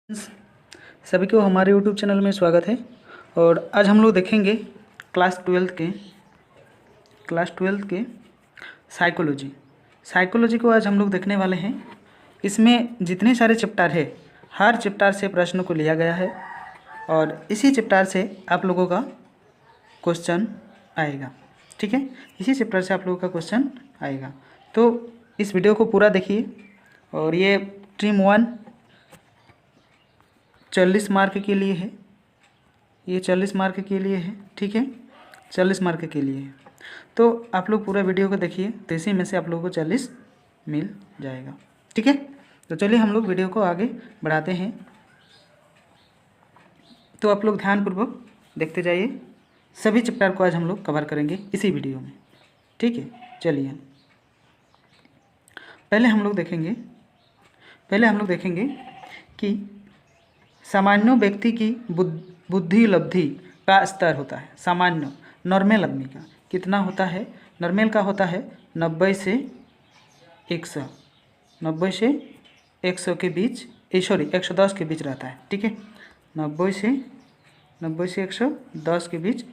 सभी को हमारे YouTube चैनल में स्वागत है। और आज हम लोग देखेंगे क्लास ट्वेल्थ के साइकोलॉजी को आज हम लोग देखने वाले हैं। इसमें जितने सारे चैप्टर है, हर चैप्टर से प्रश्नों को लिया गया है और इसी चैप्टर से आप लोगों का क्वेश्चन आएगा। ठीक है, इसी चैप्टर से आप लोगों का क्वेश्चन आएगा। तो इस वीडियो को पूरा देखिए। और ये टीम 1 40 मार्क के लिए है, ये 40 मार्क के लिए है। ठीक है, 40 मार्क के लिए है। तो आप लोग पूरा वीडियो को देखिए, तो इसी में से आप लोगों को 40 मिल जाएगा। ठीक है, तो चलिए हम लोग वीडियो को आगे बढ़ाते हैं। तो आप लोग ध्यानपूर्वक देखते जाइए। सभी चैप्टर को आज हम लोग कवर करेंगे इसी वीडियो में। ठीक है, चलिए पहले हम लोग देखेंगे कि सामान्य व्यक्ति की बुद्धि लब्धि का स्तर होता है। सामान्य नॉर्मल आदमी का कितना होता है? नॉर्मल का होता है 90 से 100, 90 से 100 के बीच, 110 के बीच रहता है। ठीक है, 90 से 110 के बीच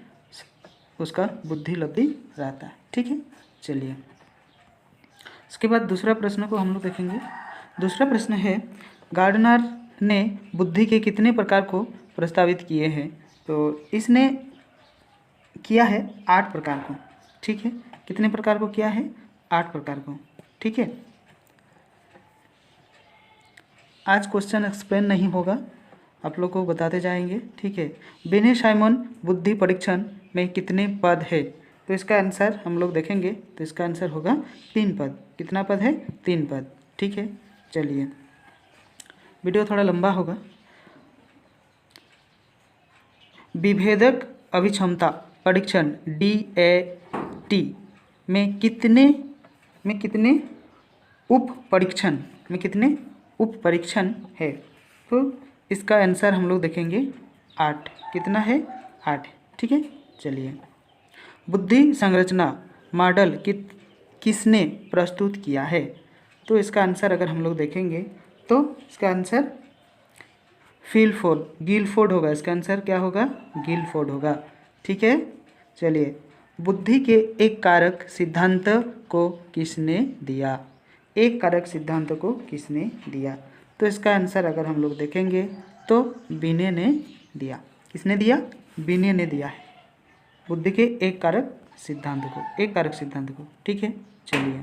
उसका बुद्धि लब्धि रहता है। ठीक है, चलिए इसके बाद दूसरा प्रश्न को हम लोग देखेंगे। दूसरा प्रश्न है, गार्डनर ने बुद्धि के कितने प्रकार को प्रस्तावित किए हैं? तो इसने किया है 8 प्रकार को। ठीक है, कितने प्रकार को किया है? 8 प्रकार को। ठीक है, आज क्वेश्चन एक्सप्लेन नहीं होगा, आप लोग को बताते जाएंगे। ठीक है, बेने साइमन बुद्धि परीक्षण में कितने पद है? तो इसका आंसर हम लोग देखेंगे। तो इसका आंसर होगा 3 पद। कितना पद है? 3 पद। ठीक है, चलिए वीडियो थोड़ा लंबा होगा। विभेदक अभिक्षमता परीक्षण DAT में कितने उप परीक्षण है? तो इसका आंसर हम लोग देखेंगे 8। कितना है? 8। ठीक है, चलिए बुद्धि संरचना मॉडल किसने प्रस्तुत किया है? तो इसका आंसर अगर हम लोग देखेंगे तो इसका आंसर गिलफोर्ड होगा। इसका आंसर क्या होगा? गिलफोर्ड होगा। ठीक है, चलिए बुद्धि के एक कारक सिद्धांत को किसने दिया? एक कारक सिद्धांत को किसने दिया? तो इसका आंसर अगर हम लोग देखेंगे तो बिने ने दिया। किसने दिया? बिने ने दिया है बुद्धि के एक कारक सिद्धांत को। ठीक है, चलिए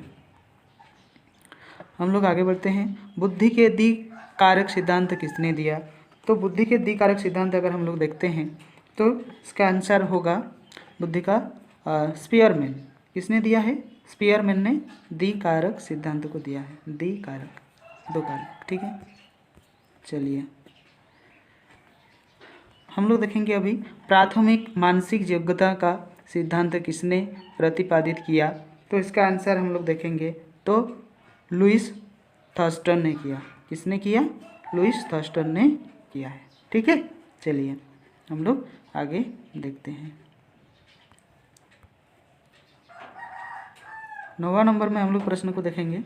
हम लोग आगे बढ़ते हैं। बुद्धि के द्विकारक सिद्धांत किसने दिया? तो बुद्धि के द्विकारक सिद्धांत अगर हम लोग देखते हैं तो इसका आंसर होगा बुद्धि का स्पीयरमैन। किसने दिया है? स्पीयरमैन ने द्विकारक सिद्धांत को दिया है। द्विकारक, 2 कारक। ठीक है, चलिए हम लोग देखेंगे अभी प्राथमिक मानसिक योग्यता का सिद्धांत किसने प्रतिपादित किया? तो इसका आंसर हम लोग देखेंगे तो लुईस थर्स्टन ने किया। किसने किया? लुईस थर्स्टन ने किया है। ठीक है, चलिए हम लोग आगे देखते हैं। 9वां नंबर में हम लोग प्रश्न को देखेंगे।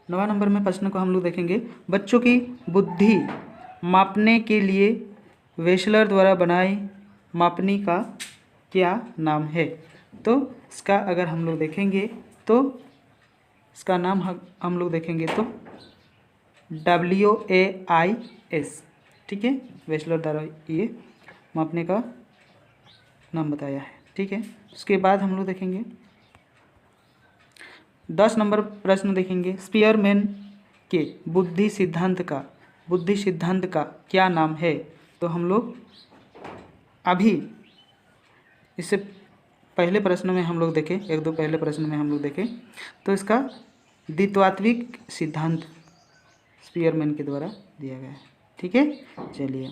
9वां नंबर में प्रश्न को हम लोग देखेंगे, बच्चों की बुद्धि मापने के लिए वेशलर द्वारा बनाई मापनी का क्या नाम है? तो इसका अगर हम लोग देखेंगे तो इसका नाम हम लोग देखेंगे तो WAIS। ठीक है, वेशलर द्वारा ये मापने का नाम बताया है। ठीक है, उसके बाद हम लोग देखेंगे 10 नंबर प्रश्न देखेंगे, स्पीयरमैन के बुद्धि सिद्धांत का क्या नाम है? तो हम लोग अभी इससे पहले प्रश्न में हम लोग देखें, 1-2 पहले प्रश्न में हम लोग देखें तो इसका द्वित्वात्विक सिद्धांत स्पीयरमैन के द्वारा दिया गया है। ठीक है, चलिए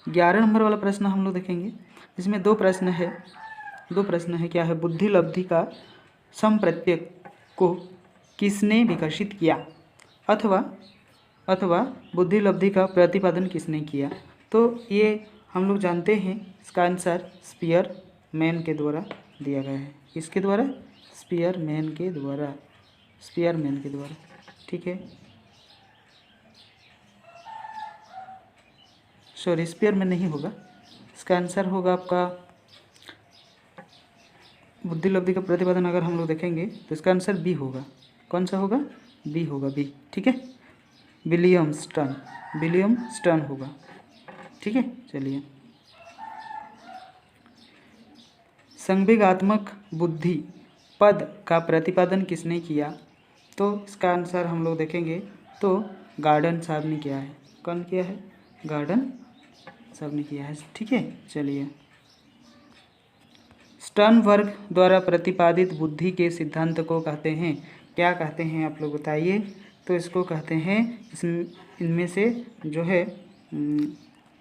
11 नंबर वाला प्रश्न हम लोग देखेंगे। इसमें 2 प्रश्न है। क्या है? बुद्धि लब्धि का समप्रत्यय को किसने विकसित किया? अथवा बुद्धि लब्धि का प्रतिपादन किसने किया? तो ये हम लोग जानते हैं, इसका आंसर स्पीयरमैन के द्वारा दिया गया है। किसके द्वारा? स्पीयरमैन के द्वारा। ठीक है, सॉरी स्पेयर में नहीं होगा, इसका आंसर होगा आपका बुद्धि लब्धि का प्रतिपादन। अगर हम लोग देखेंगे तो इसका आंसर बी होगा। कौन सा होगा? बी होगा, बी। ठीक है, विलियम स्टर्न होगा। ठीक है, चलिए। संवेगात्मक बुद्धि पद का प्रतिपादन किसने किया? तो इसका आंसर हम लोग देखेंगे तो गार्डन साहब ने किया है। कौन किया है? गार्डन साहब ने किया है। ठीक है, चलिए। स्टर्नबर्ग द्वारा प्रतिपादित बुद्धि के सिद्धांत को कहते हैं, क्या कहते हैं आप लोग बताइए? तो इसको कहते हैं, इनमें से जो है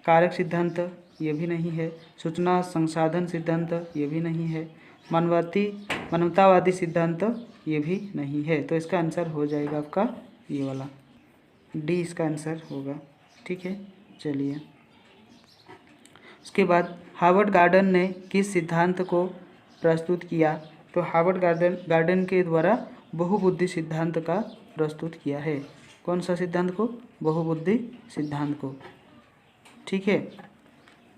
कारक सिद्धांत, ये भी नहीं है। सूचना संसाधन सिद्धांत, ये भी नहीं है। मानवतावादी सिद्धांत, ये भी नहीं है। तो इसका आंसर हो जाएगा आपका ये वाला डी, इसका आंसर होगा। ठीक है, चलिए। उसके बाद हार्वर्ड गार्डन ने किस सिद्धांत को प्रस्तुत किया? तो हार्वर्ड गार्डन के द्वारा बहुबुद्धि सिद्धांत का प्रस्तुत किया है। कौन सा सिद्धांत को? बहुबुद्धि सिद्धांत को। ठीक है,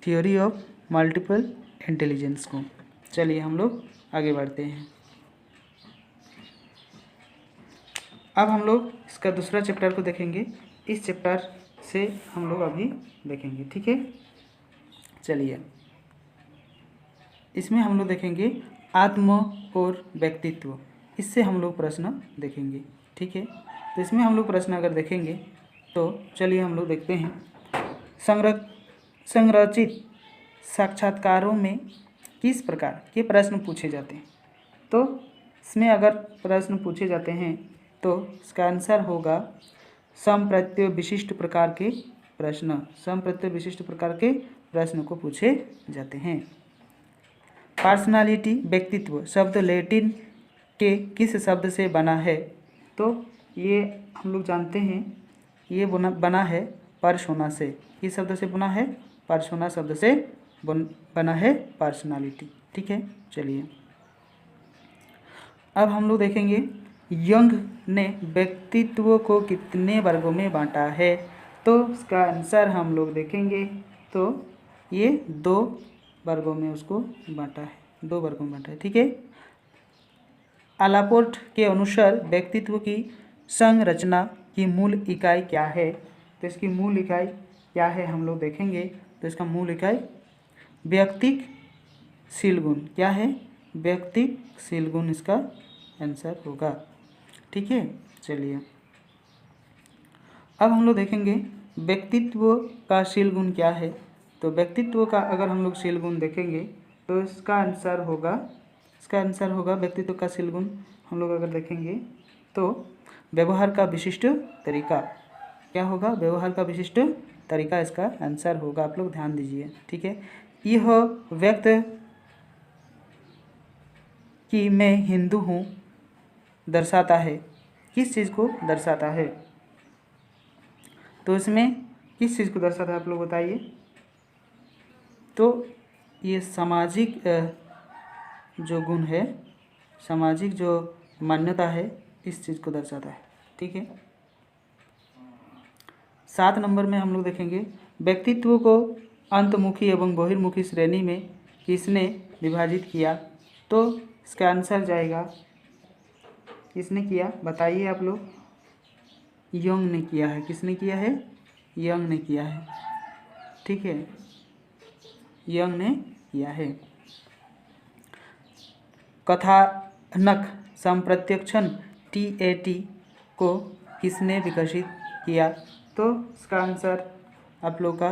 थ्योरी ऑफ मल्टीपल इंटेलिजेंस को। चलिए हम लोग आगे बढ़ते हैं। अब हम लोग इसका दूसरा चैप्टर को देखेंगे। इस चैप्टर से हम लोग अभी देखेंगे। ठीक है, चलिए। इसमें हम लोग देखेंगे आत्म और व्यक्तित्व। इससे हम लोग प्रश्न देखेंगे। ठीक है, तो इसमें हम लोग प्रश्न अगर देखेंगे तो चलिए हम लोग देखते हैं। संरचित साक्षात्कारों में किस प्रकार के प्रश्न पूछे जाते हैं? तो इसमें अगर प्रश्न पूछे जाते हैं तो इसका आंसर होगा समप्रत्यय विशिष्ट प्रकार के प्रश्न। समप्रत्यय विशिष्ट प्रकार के प्रश्न को पूछे जाते हैं। पर्सनालिटी, व्यक्तित्व शब्द लैटिन के किस शब्द से बना है? तो ये हम लोग जानते हैं, ये बना है पर्सोना से। किस शब्द से बना है? पर्सोना शब्द से बना है पर्सनालिटी। ठीक है, चलिए। अब हम लोग देखेंगे यंग ने व्यक्तित्व को कितने वर्गों में बांटा है? तो इसका आंसर हम लोग देखेंगे तो ये 2 वर्गों में उसको बांटा है, 2 वर्गों में बांटा है। ठीक है, अलापोर्ट के अनुसार व्यक्तित्व की संरचना की मूल इकाई क्या है? तो इसकी मूल इकाई क्या है हम लोग देखेंगे तो इसका मूल इकाई व्यक्तिशील गुण। क्या है? व्यक्तिशील गुण इसका आंसर होगा। ठीक है, चलिए। अब हम लोग देखेंगे व्यक्तित्व का शील गुण क्या है? तो व्यक्तित्व का अगर हम लोग शील गुण देखेंगे तो इसका आंसर होगा व्यक्तित्व का शील गुण हम लोग अगर देखेंगे तो व्यवहार का विशिष्ट तरीका। क्या होगा? व्यवहार का विशिष्ट तरीका इसका आंसर होगा। आप लोग ध्यान दीजिए। ठीक है, यह व्यक्त कि मैं हिंदू हूँ दर्शाता है। किस चीज़ को दर्शाता है? तो इसमें किस चीज़ को दर्शाता है आप लोग बताइए? तो ये सामाजिक जो गुण है, सामाजिक जो मान्यता है, इस चीज़ को दर्शाता है। ठीक है, 7 नंबर में हम लोग देखेंगे व्यक्तित्व को अंतमुखी एवं बहिर्मुखी श्रेणी में किसने विभाजित किया? तो इसका आंसर जाएगा, किसने किया बताइए आप लोग? यंग ने किया है। किसने किया है? यंग ने किया है। ठीक है, यंग ने किया है। कथानक संप्रत्यक्षण TAT को किसने विकसित किया? तो इसका आंसर आप लोग का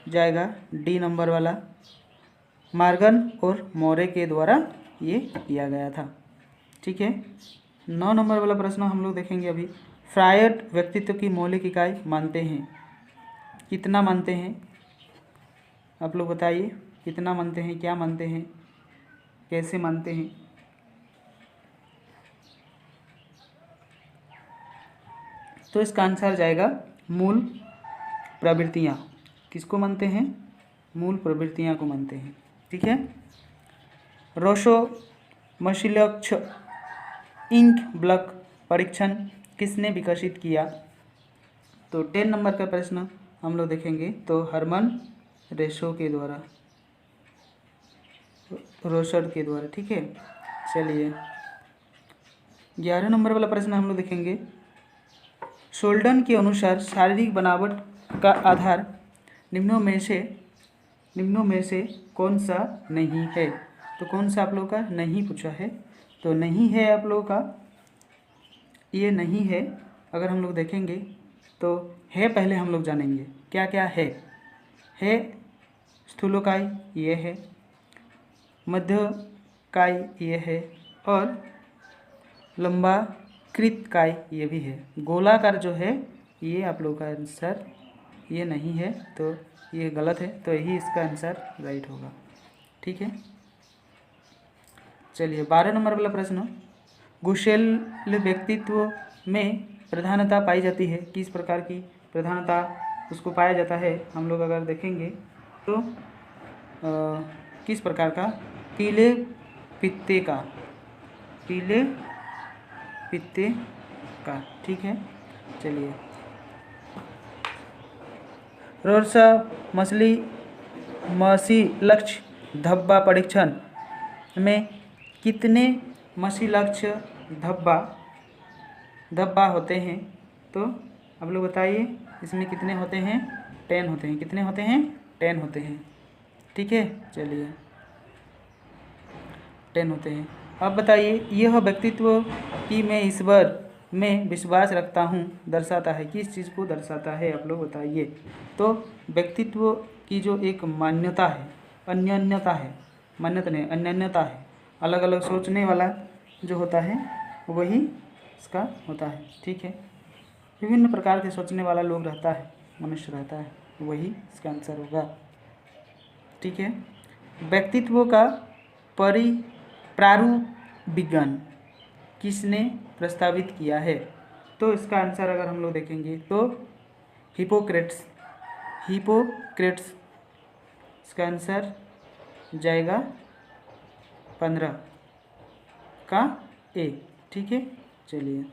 जाएगा डी नंबर वाला, मॉर्गन और मोरे के द्वारा ये किया गया था। ठीक है, 9 नंबर वाला प्रश्न हम लोग देखेंगे अभी। फ्रायड व्यक्तित्व की मौलिक इकाई मानते हैं। कितना मानते हैं आप लोग बताइए? कितना मानते हैं, क्या मानते हैं, कैसे मानते हैं? तो इसका आंसर जाएगा मूल प्रवृत्तियाँ। किसको मानते हैं? मूल प्रवृत्तियाँ को मानते हैं। ठीक है, रोशो मशीलक्ष इंक ब्लॉक परीक्षण किसने विकसित किया? तो 10 नंबर का प्रश्न हम लोग देखेंगे तो हरमन रेशो के द्वारा, रोशर के द्वारा, ठीक है। चलिए 11 नंबर वाला प्रश्न हम लोग देखेंगे। शोल्डन के अनुसार शारीरिक बनावट का आधार निम्नों में से कौन सा नहीं है। तो कौन सा आप लोगों का नहीं पूछा है, तो नहीं है आप लोगों का, ये नहीं है। अगर हम लोग देखेंगे तो है पहले हम लोग जानेंगे क्या क्या है। स्थूलकाय ये है, मध्यकाय ये है, और लंबाकृतकाय ये भी है। गोलाकार जो है ये आप लोगों का आंसर ये नहीं है, तो ये गलत है, तो यही इसका आंसर राइट होगा, ठीक है। चलिए 12 नंबर वाला प्रश्न। कुशल व्यक्तित्व में प्रधानता पाई जाती है, किस प्रकार की प्रधानता उसको पाया जाता है। हम लोग अगर देखेंगे तो किस प्रकार का, पीले पित्ते का, ठीक है। चलिए रोरसा मसीलक्ष्य धब्बा परीक्षण में कितने मसीलक्ष्य धब्बा होते हैं। तो आप लोग बताइए इसमें कितने होते हैं। 10 होते हैं। कितने होते हैं? 10 होते हैं, ठीक है। चलिए 10 होते हैं। अब बताइए यह व्यक्तित्व कि मैं ईश्वर में विश्वास रखता हूँ दर्शाता है, किस चीज़ को दर्शाता है आप लोग बताइए। तो व्यक्तित्व की जो एक मान्यता है, अन्योन्यता है, मान्यता नहीं अन्योन्यता है, अलग अलग सोचने वाला जो होता है वही इसका होता है, ठीक है। विभिन्न प्रकार के सोचने वाला लोग रहता है, मनुष्य रहता है, वही इसका आंसर होगा, ठीक है। व्यक्तित्व का प्रारूप विज्ञान किसने प्रस्तावित किया है। तो इसका आंसर अगर हम लोग देखेंगे तो हिपोक्रेट्स इसका आंसर जाएगा 15 का ए, ठीक है। चलिए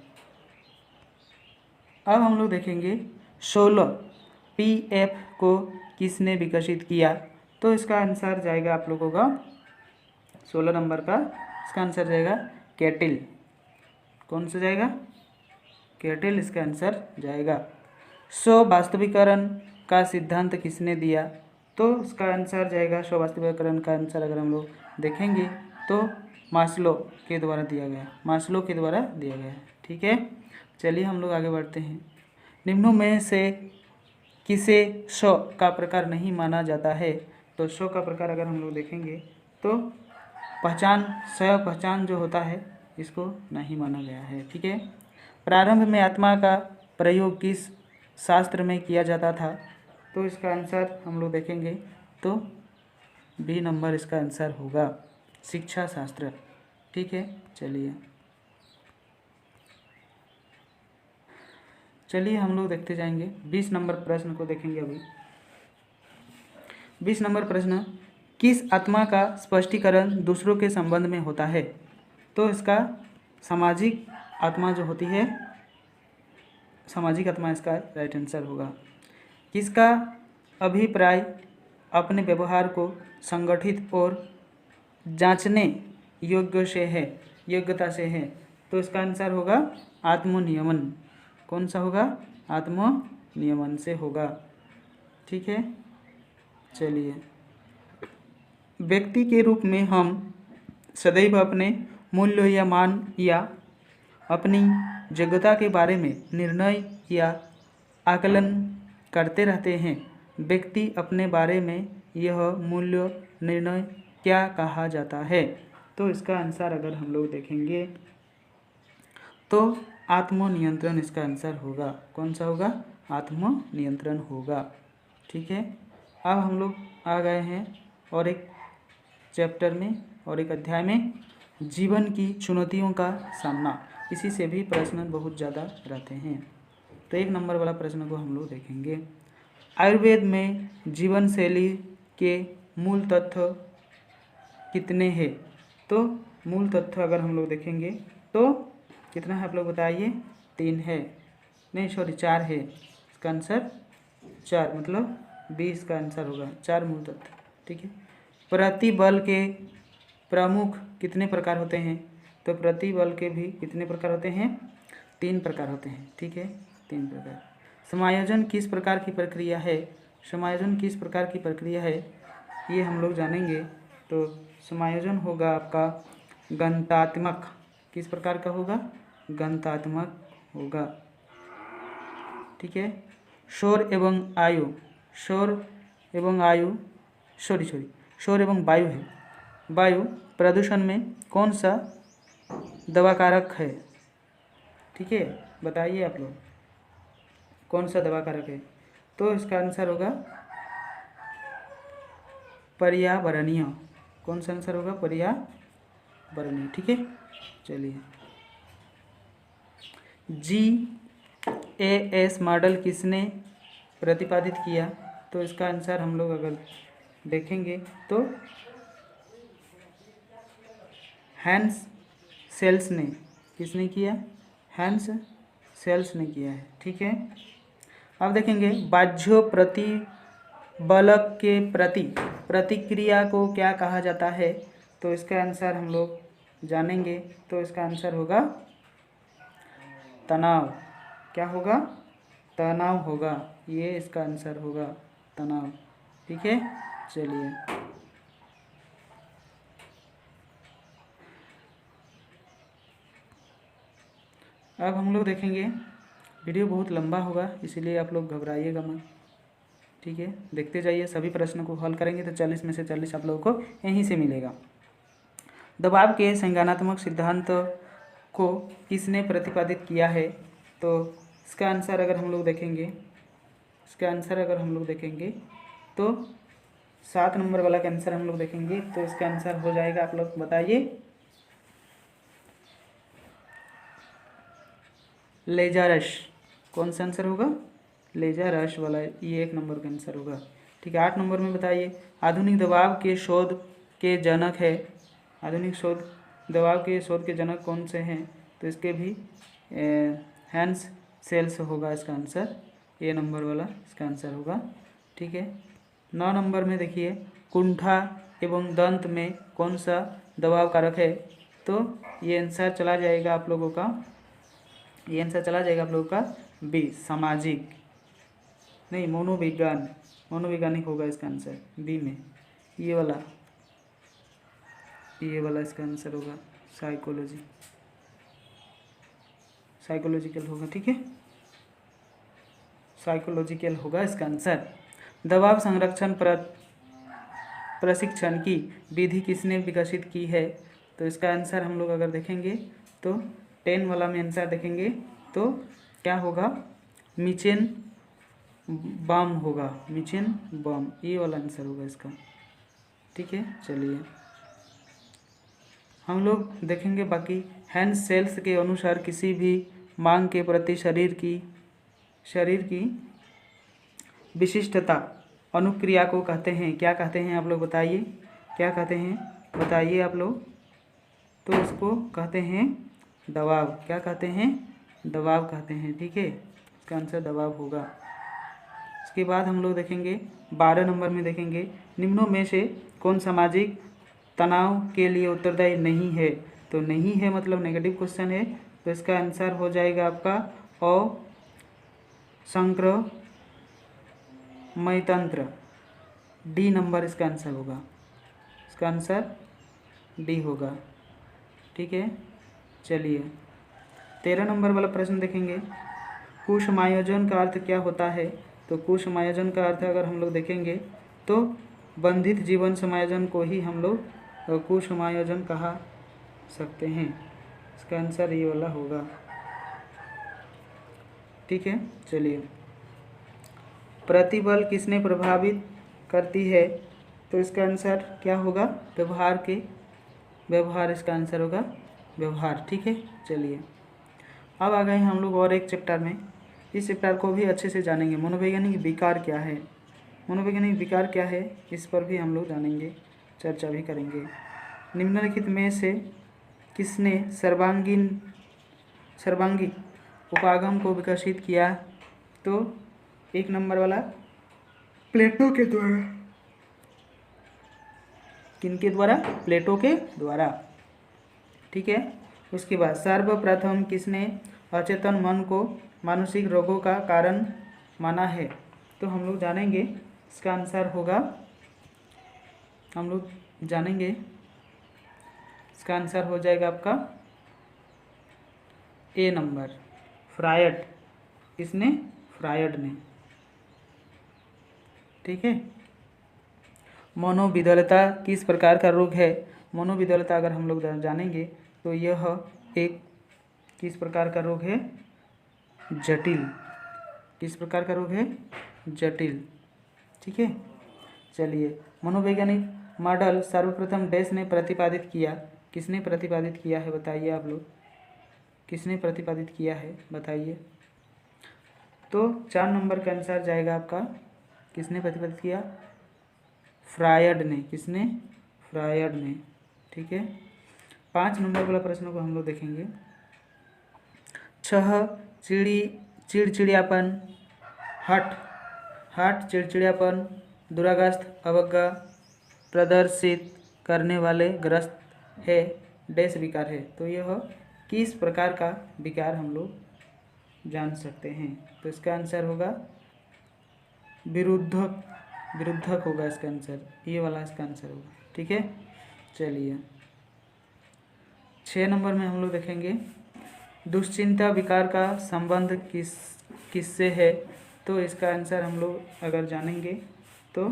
अब हम लोग देखेंगे 16 PF को किसने विकसित किया। तो इसका आंसर जाएगा आप लोगों का 16 नंबर का, इसका आंसर जाएगा कैटिल। कौन सा जाएगा? कैटिल इसका आंसर जाएगा। स्ववास्तविकरण का सिद्धांत किसने दिया। तो इसका आंसर जाएगा स्ववास्तविकरण का आंसर अगर हम लोग देखेंगे तो मास्लो के द्वारा दिया गया, ठीक है। चलिए हम लोग आगे बढ़ते हैं। निम्नों में से किसे स्व का प्रकार नहीं माना जाता है। तो स्व का प्रकार अगर हम लोग देखेंगे तो पहचान जो होता है इसको नहीं माना गया है, ठीक है। प्रारंभ में आत्मा का प्रयोग किस शास्त्र में किया जाता था। तो इसका आंसर हम लोग देखेंगे तो बी नंबर इसका आंसर होगा, शिक्षा शास्त्र, ठीक है। चलिए हम लोग देखते जाएंगे 20 नंबर प्रश्न को देखेंगे। अभी 20 नंबर प्रश्न, किस आत्मा का स्पष्टीकरण दूसरों के संबंध में होता है। तो इसका सामाजिक आत्मा जो होती है, सामाजिक आत्मा इसका राइट आंसर होगा। किसका अभिप्राय अपने व्यवहार को संगठित और जांचने योग्यता से है। तो इसका आंसर होगा आत्मनियमन। कौन सा होगा? आत्मनियमन से होगा, ठीक है। चलिए व्यक्ति के रूप में हम सदैव अपने मूल्य या मान या अपनी योग्यता के बारे में निर्णय या आकलन करते रहते हैं। व्यक्ति अपने बारे में यह मूल्य निर्णय क्या कहा जाता है। तो इसका आंसर अगर हम लोग देखेंगे तो आत्मनियंत्रण इसका आंसर होगा। कौन सा होगा? आत्मनियंत्रण होगा, ठीक है। अब हम लोग आ गए हैं और एक चैप्टर में और एक अध्याय में, जीवन की चुनौतियों का सामना। इसी से भी प्रश्न बहुत ज़्यादा रहते हैं। तो 1 नंबर वाला प्रश्न को हम लोग देखेंगे। आयुर्वेद में जीवन शैली के मूल तत्व कितने हैं। तो मूल तत्व अगर हम लोग देखेंगे तो कितना है आप लोग बताइए? 3 है, नहीं सॉरी 4 है। इसका आंसर 4, मतलब 20 का आंसर होगा 4 मूल तत्व। ठीक है। प्रतिबल के प्रमुख कितने प्रकार होते हैं? तो प्रतिबल के भी कितने प्रकार होते हैं? 3 प्रकार होते हैं। ठीक है, 3 प्रकार। समायोजन किस प्रकार की प्रक्रिया है? समायोजन किस प्रकार की प्रक्रिया है ये हम लोग जानेंगे। तो समायोजन होगा आपका गणनात्मक। किस प्रकार का होगा? गणनात्मक होगा। ठीक है। शोर एवं आयु, शोर एवं आयु शोर एवं वायु है। वायु प्रदूषण में कौन सा दवा कारक है? ठीक है, बताइए आप लोग कौन सा दवा कारक है? तो इसका आंसर होगा पर्यावरणीय। कौन सा आंसर होगा? पर्यावरणीय। ठीक है, चलिए। GAS मॉडल किसने प्रतिपादित किया? तो इसका आंसर हम लोग अगर देखेंगे तो हैंस सेल्स ने। किसने किया? हैंस सेल्स ने किया है। ठीक है। अब देखेंगे बाह्य प्रतिबलक के प्रति प्रतिक्रिया को क्या कहा जाता है? तो इसका आंसर हम लोग जानेंगे। तो इसका आंसर होगा तनाव। क्या होगा? तनाव होगा। ये इसका आंसर होगा तनाव। ठीक है, चलिए। अब हम लोग देखेंगे, वीडियो बहुत लंबा होगा इसीलिए आप लोग घबराइएगा मत। ठीक है, देखते जाइए। सभी प्रश्नों को हल करेंगे तो 40 में से 40 आप लोगों को यहीं से मिलेगा। दबाव के संज्ञानात्मक सिद्धांत को किसने प्रतिपादित किया है? तो इसका आंसर अगर हम लोग देखेंगे तो 7 नंबर वाला का आंसर हम लोग देखेंगे तो इसका आंसर हो जाएगा, आप लोग बताइए, लेजरस। कौन सा आंसर होगा? लेजरस वाला, ये 1 नंबर का आंसर होगा। ठीक है। 8 नंबर में बताइए, आधुनिक दबाव के शोध के जनक है। आधुनिक दबाव के शोध के जनक कौन से हैं? तो इसके भी हैंस सेल्स होगा इसका आंसर। ए नंबर वाला इसका आंसर होगा। ठीक है। 9 नंबर में देखिए, कुंठा एवं दंत में कौन सा दबाव कारक है? तो ये आंसर चला जाएगा आप लोगों का, बी, सामाजिक नहीं, मनोवैज्ञानिक होगा इसका आंसर बी में। ये वाला इसका आंसर होगा साइकोलॉजिकल होगा। ठीक है, साइकोलॉजिकल होगा इसका आंसर। दबाव संरक्षण प्रशिक्षण की विधि किसने विकसित की है? तो इसका आंसर हम लोग अगर देखेंगे तो 10 वाला में आंसर देखेंगे तो क्या होगा? मिचेन बम होगा, ये वाला आंसर होगा इसका। ठीक है, चलिए हम लोग देखेंगे बाकी। हैंस सेल्स के अनुसार किसी भी मांग के प्रति शरीर की विशिष्टता अनुक्रिया को कहते हैं। क्या कहते हैं आप लोग बताइए? क्या कहते हैं बताइए आप लोग? तो इसको कहते हैं दबाव। क्या कहते हैं? दबाव कहते हैं। ठीक है, इसका आंसर दबाव होगा। इसके बाद हम लोग देखेंगे 12 नंबर में देखेंगे, निम्नों में से कौन सामाजिक तनाव के लिए उत्तरदायी नहीं है? तो नहीं है मतलब नेगेटिव क्वेश्चन है, तो इसका आंसर हो जाएगा आपका असंक्रमय तंत्र। डी नंबर इसका आंसर होगा। इसका आंसर डी होगा। ठीक है, चलिए 13 नंबर वाला प्रश्न देखेंगे, कुसमायोजन का अर्थ क्या होता है? तो कुसमायोजन का अर्थ अगर हम लोग देखेंगे तो बंधित जीवन समायोजन को ही हम लोग कुसमायोजन कहा सकते हैं। इसका आंसर ये वाला होगा। ठीक है, चलिए प्रतिबल किसने प्रभावित करती है? तो इसका आंसर क्या होगा? व्यवहार इसका आंसर होगा व्यवहार। ठीक है, चलिए अब आ गए हैं हम लोग और एक चैप्टर में। इस चैप्टर को भी अच्छे से जानेंगे, मनोवैज्ञानिक विकार क्या है। मनोवैज्ञानिक विकार क्या है इस पर भी हम लोग जानेंगे, चर्चा भी करेंगे। निम्नलिखित में से किसने सर्वांगीण उपागम को विकसित किया? तो एक नंबर वाला प्लेटो के द्वारा। किनके द्वारा? प्लेटो के द्वारा। ठीक है। उसके बाद सर्वप्रथम किसने अचेतन मन को मानसिक रोगों का कारण माना है? तो हम लोग जानेंगे, इसका आंसर होगा, हम लोग जानेंगे, इसका आंसर हो जाएगा आपका ए नंबर, फ्रायड। किसने? फ्रायड ने। ठीक है। मनोविकलता किस प्रकार का रोग है? मनोविकलता अगर हम लोग जानेंगे तो यह एक किस प्रकार का रोग है? जटिल। किस प्रकार का रोग है? जटिल। ठीक है। चलिए, मनोवैज्ञानिक मॉडल सर्वप्रथम डैश ने प्रतिपादित किया? किसने प्रतिपादित किया है बताइए आप लोग, किसने प्रतिपादित किया है बताइए। तो 4 नंबर का आंसर जाएगा आपका, किसने प्रतिपादित किया? फ्रायड ने। किसने? फ्रायड ने। ठीक है। 5 नंबर वाला प्रश्न को हम लोग देखेंगे। 6 चिड़चिड़ियापन, हठ, चिड़चिड़ियापन, दुराग्रस्त अवज्ञा प्रदर्शित करने वाले ग्रस्त है डैश विकार है। तो यह किस प्रकार का विकार हम लोग जान सकते हैं? तो इसका आंसर होगा विरुद्धक होगा इसका आंसर, ये वाला इसका आंसर होगा। ठीक है। चलिए, 6 नंबर में हम लोग देखेंगे, दुश्चिंता विकार का संबंध किससे है? तो इसका आंसर हम लोग अगर जानेंगे तो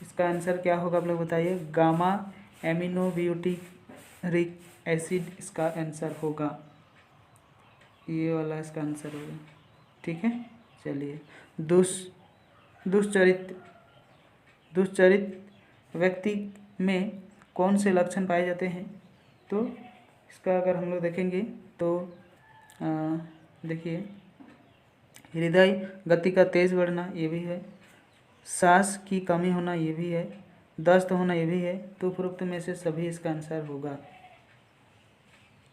इसका आंसर क्या होगा आप लोग बताइए। गामा एमिनोब्यूटिरिक एसिड इसका आंसर होगा, ये वाला इसका आंसर होगा। ठीक है। चलिए, दुश्चरित व्यक्ति में कौन से लक्षण पाए जाते हैं? तो इसका अगर हम लोग देखेंगे तो देखिए, हृदय गति का तेज बढ़ना ये भी है, सांस की कमी होना ये भी है, दस्त होना ये भी है। तो उपरोक्त में से सभी इसका आंसर होगा।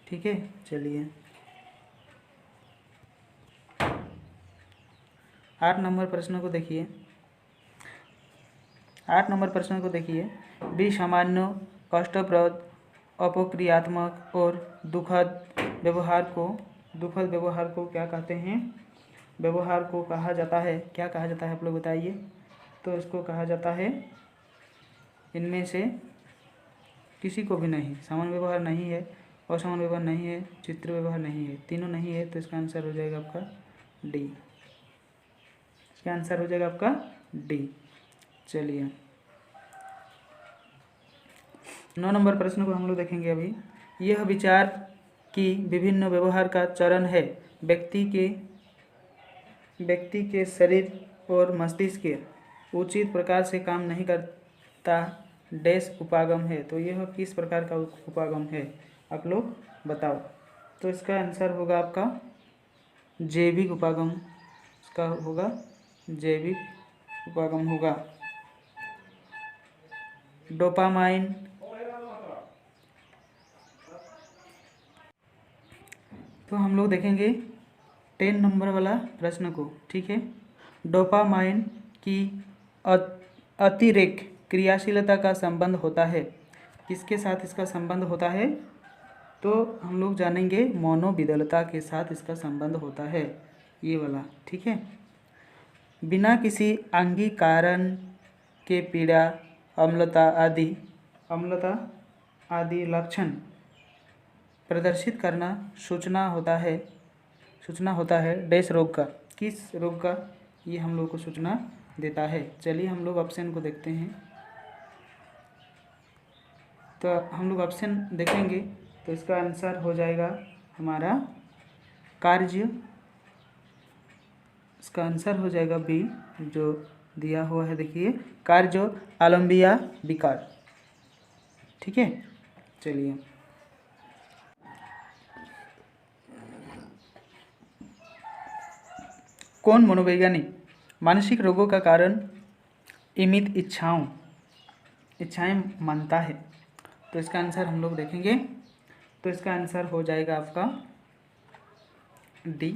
ठीक है। चलिए, 8 नंबर प्रश्न को देखिए। 8 नंबर प्रश्न को देखिए, विसामान्य, कष्टप्रद, अपक्रियात्मक और दुखद व्यवहार को क्या कहते हैं? व्यवहार को कहा जाता है, क्या कहा जाता है आप लोग बताइए। तो इसको कहा जाता है, इनमें से किसी को भी नहीं, सामान्य व्यवहार नहीं है, असामान्य व्यवहार नहीं है, चित्र व्यवहार नहीं है, तीनों नहीं है। तो इसका आंसर हो जाएगा आपका डी। इसका आंसर हो जाएगा आपका डी। चलिए, 9 नंबर प्रश्न को हम लोग देखेंगे अभी। यह विचार की विभिन्न व्यवहार का चरण है, व्यक्ति के शरीर और मस्तिष्क के उचित प्रकार से काम नहीं करता डैश उपागम है। तो यह किस प्रकार का उपागम है आप लोग बताओ। तो इसका आंसर होगा आपका जैविक उपागम, इसका होगा जैविक उपागम होगा। डोपामाइन, तो हम लोग देखेंगे 10 नंबर वाला प्रश्न को। ठीक है। डोपामाइन की अतिरेक क्रियाशीलता का संबंध होता है, किसके साथ इसका संबंध होता है? तो हम लोग जानेंगे, मनोविकलता के साथ इसका संबंध होता है, ये वाला। ठीक है। बिना किसी आंगिक कारण के पीड़ा, अम्लता आदि लक्षण प्रदर्शित करना सूचना होता है डैश रोग का। किस रोग का? ये हम लोग को सूचना देता है। चलिए, हम लोग ऑप्शन को देखते हैं। तो हम लोग ऑप्शन देखेंगे तो इसका आंसर हो जाएगा हमारा कार्य, इसका आंसर हो जाएगा बी, जो दिया हुआ है देखिए, कार्य आलम्बिया विकार। ठीक है। चलिए, कौन मनोवैज्ञानिक मानसिक रोगों का कारण इमित इच्छाएं मानता है? तो इसका आंसर हम लोग देखेंगे। तो इसका आंसर हो जाएगा आपका डी,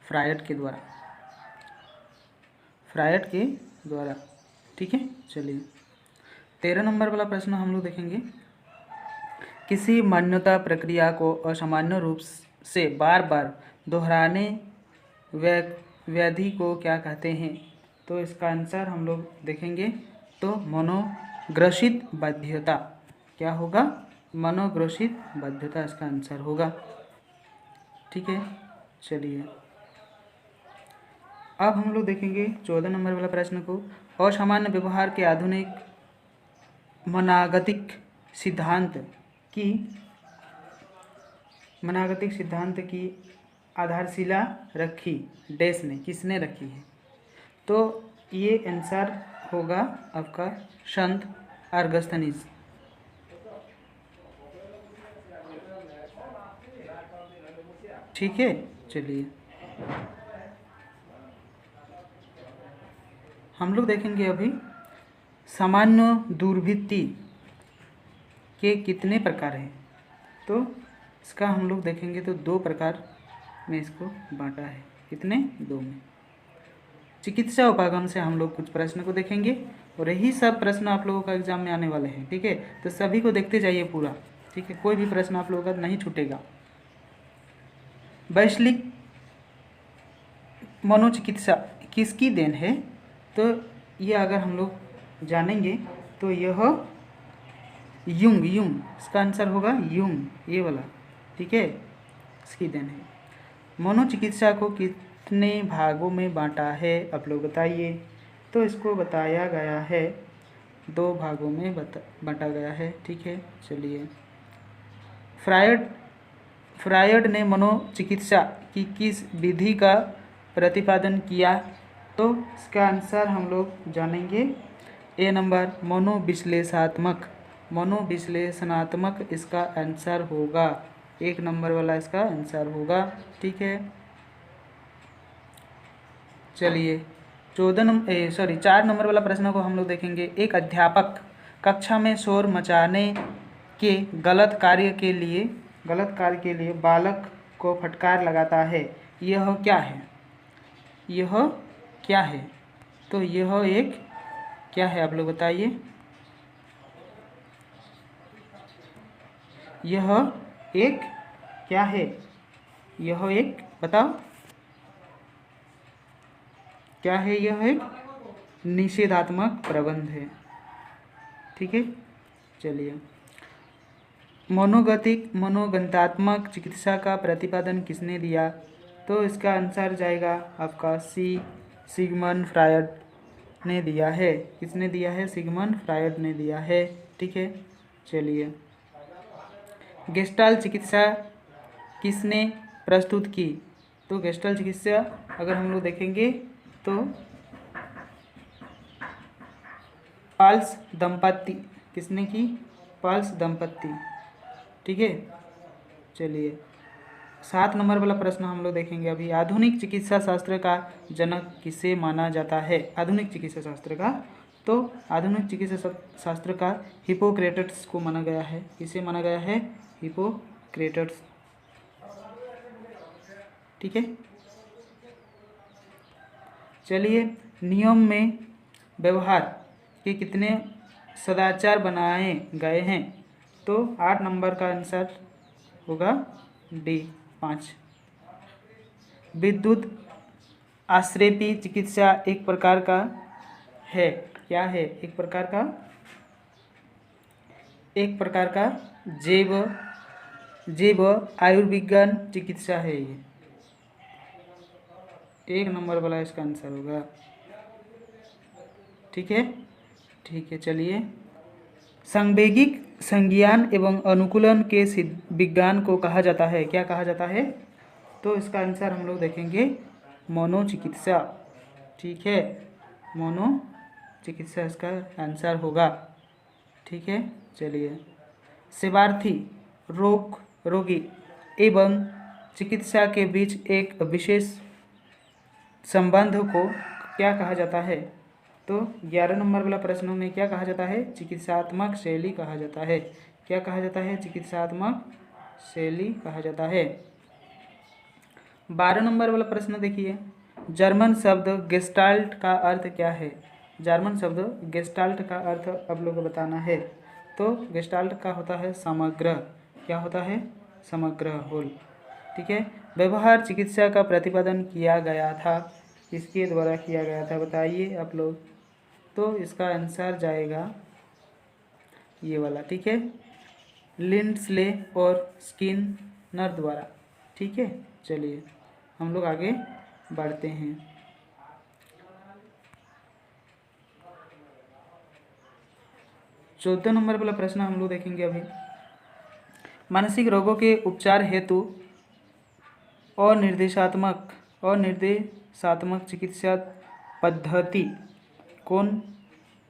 फ्रायड के द्वारा। फ्रायड के द्वारा। ठीक है, चलिए 13 नंबर वाला प्रश्न हम लोग देखेंगे। किसी मान्यता प्रक्रिया को असामान्य रूप से बार बार दोहराने व्याधि को क्या कहते हैं? तो इसका आंसर हम लोग देखेंगे तो मनोग्रसित बाध्यता। क्या होगा? मनोग्रसित बाध्यता इसका आंसर होगा। ठीक है, चलिए अब हम लोग देखेंगे 14 नंबर वाला प्रश्न को। असामान्य व्यवहार के आधुनिक मनागतिक सिद्धांत की आधारशिला रखी डैश ने, किसने रखी है? तो ये आंसर होगा आपका संत अगस्तीनियस। ठीक है, चलिए हम लोग देखेंगे अभी सामान्य दुर्वृत्ति के कितने प्रकार हैं। तो इसका हम लोग देखेंगे तो 2 प्रकार में इसको बांटा है। कितने? 2 में। चिकित्सा उपागम से हम लोग कुछ प्रश्न को देखेंगे और यही सब प्रश्न आप लोगों का एग्जाम में आने वाले हैं। ठीक है, तो सभी को देखते जाइए पूरा। ठीक है, कोई भी प्रश्न आप लोगों का नहीं छूटेगा। वैश्विक मनोचिकित्सा किसकी देन है? तो ये अगर हम लोग जानेंगे तो यह यूंग इसका आंसर होगा यूंग, ये वाला। ठीक है, इसकी देन है। मनोचिकित्सा को कितने भागों में बांटा है आप लोग बताइए? तो इसको बताया गया है 2 भागों में बांटा गया है। ठीक है, चलिए फ्रायड ने मनोचिकित्सा की किस विधि का प्रतिपादन किया? तो इसका आंसर हम लोग जानेंगे। ए नंबर मनोविश्लेषणात्मक इसका आंसर होगा। 1 नंबर वाला इसका आंसर होगा। ठीक है, चलिए 4 नंबर वाला प्रश्न को हम लोग देखेंगे। एक अध्यापक कक्षा में शोर मचाने के गलत कार्य के लिए बालक को फटकार लगाता है। यह क्या है? यह क्या है? तो यह एक क्या है आप लोग बताइए? यह एक क्या है? यह एक बताओ क्या है? यह एक निषेधात्मक प्रबंध है। ठीक है, चलिए मनोगतात्मक चिकित्सा का प्रतिपादन किसने दिया? तो इसका आंसर जाएगा आपका सी, सिगमंड फ्रायड ने दिया है। किसने दिया है? सिगमंड फ्रायड ने दिया है। ठीक है, चलिए गेस्टाल्ट चिकित्सा किसने प्रस्तुत की? तो गेस्टाल्ट चिकित्सा अगर हम लोग देखेंगे तो पाल्स दंपति। किसने की? पाल्स दंपति। ठीक है, चलिए 7 नंबर वाला प्रश्न हम लोग देखेंगे अभी। आधुनिक चिकित्सा शास्त्र का जनक किसे माना जाता है? आधुनिक चिकित्सा शास्त्र का, तो आधुनिक चिकित्सा शास्त्र का हिप्पोक्रेटस को माना गया है। किसे माना गया है? हिप्पोक्रेटस। ठीक है, चलिए नियम में व्यवहार के कितने सदाचार बनाए गए हैं? तो 8 नंबर का आंसर होगा डी, 5। विद्युत आश्रयी चिकित्सा एक प्रकार का है। क्या है? एक प्रकार का जैव आयुर्विज्ञान चिकित्सा है ये। 1 नंबर वाला इसका आंसर होगा। ठीक है, चलिए सांवेगिक संज्ञान एवं अनुकूलन के विज्ञान को कहा जाता है। क्या कहा जाता है? तो इसका आंसर हम लोग देखेंगे मनोचिकित्सा। ठीक है, मनोचिकित्सा इसका आंसर होगा। ठीक है, चलिए सेवार्थी रोगी एवं चिकित्सा के बीच एक विशेष संबंध को क्या कहा जाता है? तो 11 नंबर वाला प्रश्नों में क्या कहा जाता है? चिकित्सात्मक शैली कहा जाता है। क्या कहा जाता है? चिकित्सात्मक शैली कहा जाता है। 12 नंबर वाला प्रश्न देखिए। जर्मन शब्द गेस्टाल्ट का अर्थ क्या है? जर्मन शब्द गेस्टाल्ट का अर्थ आप लोगों को बताना है। तो गेस्टाल्ट का होता है समग्र। क्या होता है? समग्र होल। ठीक है। व्यवहार चिकित्सा का प्रतिपादन किया गया था, किसके द्वारा किया गया था बताइए आप लोग। तो इसका आंसर जाएगा ये वाला। ठीक है, लिंडस्ले और स्किनर द्वारा। ठीक है, चलिए हम लोग आगे बढ़ते हैं। चौदह नंबर वाला प्रश्न हम लोग देखेंगे अभी। मानसिक रोगों के उपचार हेतु अनिर्देशात्मक चिकित्सा पद्धति कौन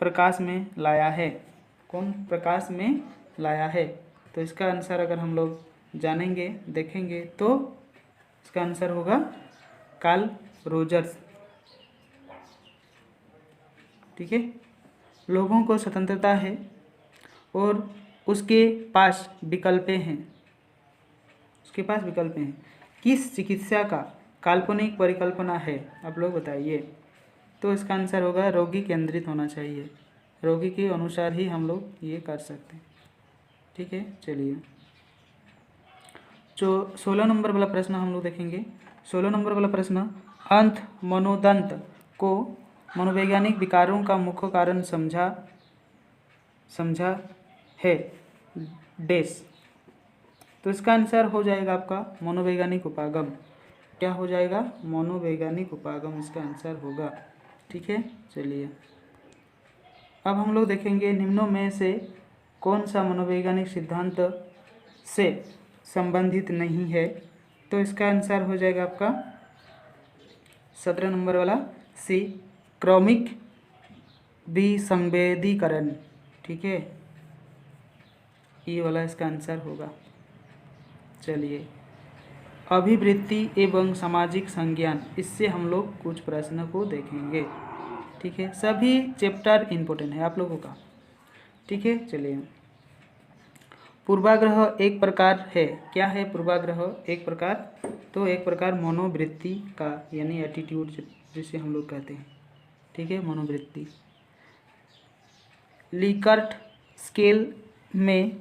प्रकाश में लाया है? कौन प्रकाश में लाया है? तो इसका आंसर अगर हम लोग जानेंगे, देखेंगे, तो इसका आंसर होगा कार्ल रोजर्स। ठीक है। लोगों को स्वतंत्रता है और उसके पास विकल्प हैं। उसके पास विकल्प हैं। किस चिकित्सा का काल्पनिक परिकल्पना है? आप लोग बताइए। तो इसका आंसर होगा रोगी केंद्रित होना चाहिए। रोगी के अनुसार ही हम लोग ये कर सकते हैं। ठीक है, चलिए जो 16 नंबर वाला प्रश्न हम लोग देखेंगे। 16 नंबर वाला प्रश्न, अंत मनोदंत को मनोवैज्ञानिक विकारों का मुख्य कारण समझा है डैश। तो इसका आंसर हो जाएगा आपका मनोवैज्ञानिक उपागम। क्या हो जाएगा? मनोवैज्ञानिक उपागम इसका आंसर होगा। ठीक है, चलिए अब हम लोग देखेंगे निम्नों में से कौन सा मनोवैज्ञानिक सिद्धांत से संबंधित नहीं है। तो इसका आंसर हो जाएगा आपका 17 नंबर वाला सी, क्रॉमिक विसंवेदीकरण। ठीक है, ये वाला इसका आंसर होगा। चलिए अभिवृत्ति एवं सामाजिक संज्ञान, इससे हम लोग कुछ प्रश्न को देखेंगे। ठीक है, सभी चैप्टर इम्पोर्टेंट है आप लोगों का। ठीक है, चलिए पूर्वाग्रह एक प्रकार है। क्या है पूर्वाग्रह? एक प्रकार, तो एक प्रकार मनोवृत्ति का, यानी एटीट्यूड जिसे हम लोग कहते हैं। ठीक है, मनोवृत्ति। लिकर्ट स्केल में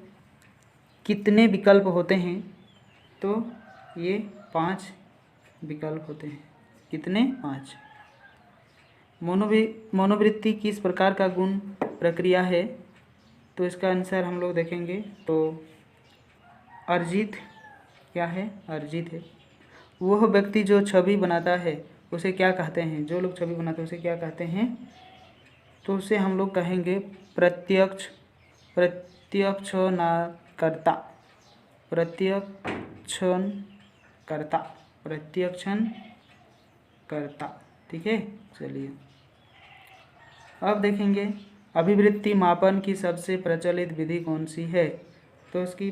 कितने विकल्प होते हैं? तो ये 5 विकल्प होते हैं। कितने? 5। मनोवृत्ति किस प्रकार का गुण प्रक्रिया है? तो इसका आंसर हम लोग देखेंगे तो अर्जित। क्या है? अर्जित है। वह व्यक्ति जो छवि बनाता है उसे क्या कहते हैं? जो लोग छवि बनाते हैं उसे क्या कहते हैं? तो उसे हम लोग कहेंगे प्रत्यक्षणकर्ता। प्रत्यक्षणकर्ता। ठीक है, चलिए अब देखेंगे अभिवृत्ति मापन की सबसे प्रचलित विधि कौन सी है? तो इसकी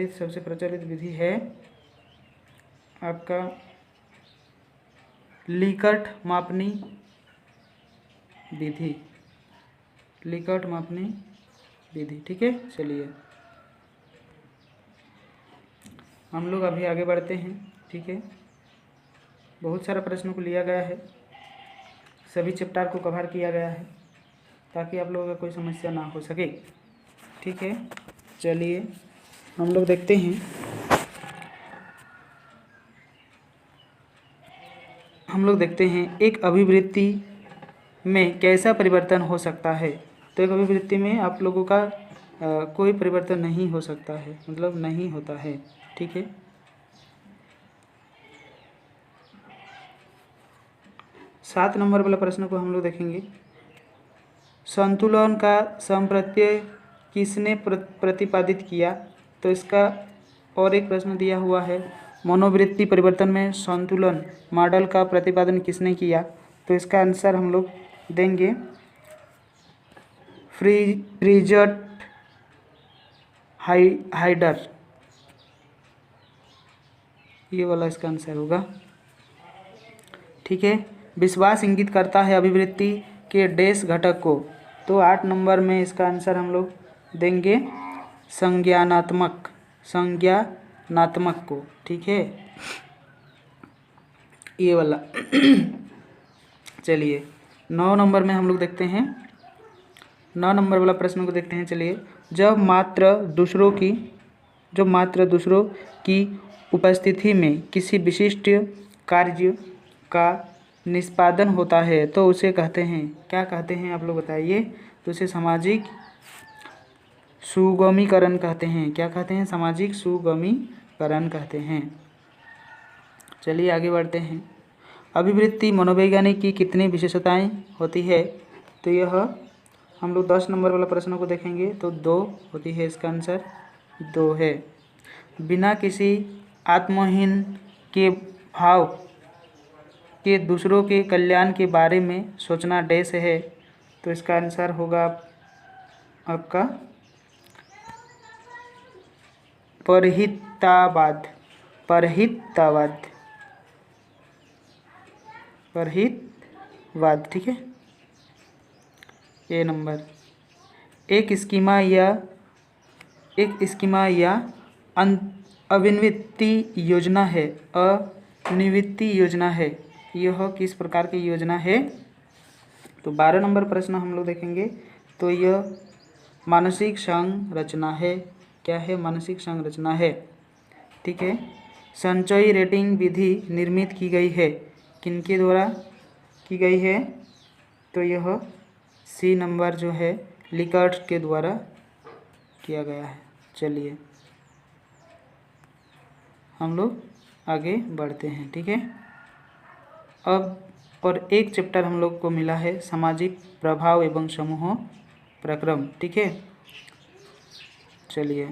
सबसे प्रचलित विधि है आपका लिकर्ट मापनी विधि। लिकर्ट मापनी विधि। ठीक है, चलिए हम लोग अभी आगे बढ़ते हैं। ठीक है, बहुत सारा प्रश्नों को लिया गया है, सभी चैप्टर को कवर किया गया है ताकि आप लोगों का कोई समस्या ना हो सके। ठीक है, चलिए हम लोग देखते हैं। एक अभिवृत्ति में कैसा परिवर्तन हो सकता है? तो एक अभिवृत्ति में आप लोगों का कोई परिवर्तन नहीं हो सकता है, मतलब नहीं होता है। ठीक है, सात नंबर वाला प्रश्न को हम लोग देखेंगे। संतुलन का संप्रत्यय किसने प्रतिपादित किया? तो इसका और एक प्रश्न दिया हुआ है, मनोवृत्ति परिवर्तन में संतुलन मॉडल का प्रतिपादन किसने किया? तो इसका आंसर हम लोग देंगे फ्रिजट हाइडर। ये वाला इसका आंसर होगा। ठीक है, विश्वास इंगित करता है अभिवृत्ति के डैश घटक को। तो 8 नंबर में इसका आंसर हम लोग देंगे संज्ञानात्मक को। ठीक है, ये वाला चलिए 9 नंबर में हम लोग देखते हैं, 9 नंबर वाला प्रश्न को देखते हैं। चलिए, जब मात्र दूसरों की उपस्थिति में किसी विशिष्ट कार्य का निष्पादन होता है तो उसे कहते हैं, क्या कहते हैं आप लोग बताइए। तो उसे सामाजिक सुगमीकरण कहते हैं। क्या कहते हैं? सामाजिक सुगमीकरण कहते हैं। चलिए आगे बढ़ते हैं। अभिवृत्ति मनोवैज्ञानिक की कितनी विशेषताएं होती है? तो यह हम लोग 10 नंबर वाला प्रश्न को देखेंगे तो 2 होती है, इसका आंसर 2 है। बिना किसी आत्महीन के भाव के दूसरों के कल्याण के बारे में सोचना डैश है। तो इसका आंसर होगा आपका परहितवाद। ठीक है, ए नंबर। एक स्कीमा या अनिवित्ति योजना है, अनिवित्ति योजना है, यह किस प्रकार की योजना है? तो 12 नंबर प्रश्न हम लोग देखेंगे तो यह मानसिक संरचना है। क्या है? मानसिक संरचना है। ठीक है। संचयी रेटिंग विधि निर्मित की गई है, किनके द्वारा की गई है? तो यह सी नंबर जो है लिकर्ट के द्वारा किया गया है। चलिए हम लोग आगे बढ़ते हैं। ठीक है, अब और एक चैप्टर हम लोग को मिला है सामाजिक प्रभाव एवं समूह प्रक्रम। ठीक है, चलिए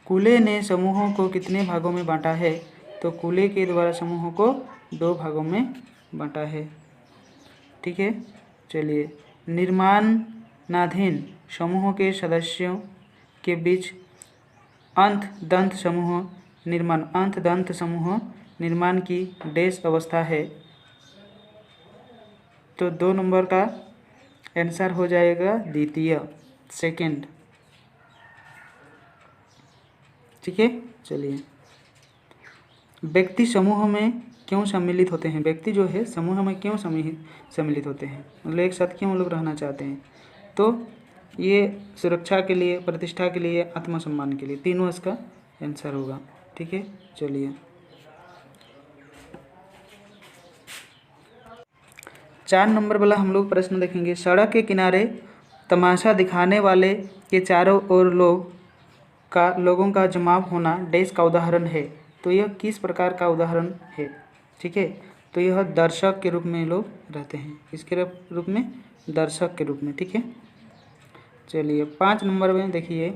कूले ने समूहों को कितने भागों में बांटा है? तो कूले के द्वारा समूहों को 2 भागों में बांटा है। ठीक है, चलिए निर्माणाधीन समूहों के सदस्यों के बीच अंतदंत समूह निर्माण की डैश अवस्था है। तो 2 नंबर का आंसर हो जाएगा द्वितीय, सेकंड। ठीक है, चलिए व्यक्ति समूह में क्यों सम्मिलित होते हैं? व्यक्ति जो है समूह में क्यों सम्मिलित होते हैं, मतलब एक साथ क्यों लोग रहना चाहते हैं? तो ये सुरक्षा के लिए, प्रतिष्ठा के लिए, आत्मसम्मान के लिए, तीनों इसका आंसर होगा। ठीक है, चलिए 4 नंबर वाला हम लोग प्रश्न देखेंगे। सड़क के किनारे तमाशा दिखाने वाले के चारों ओर लोगों का जमाव होना डैश का उदाहरण है। तो यह किस प्रकार का उदाहरण है? ठीक है, तो यह दर्शक के रूप में लोग रहते हैं, इसके रूप में, दर्शक के रूप में। ठीक है, चलिए 5 नंबर में देखिए,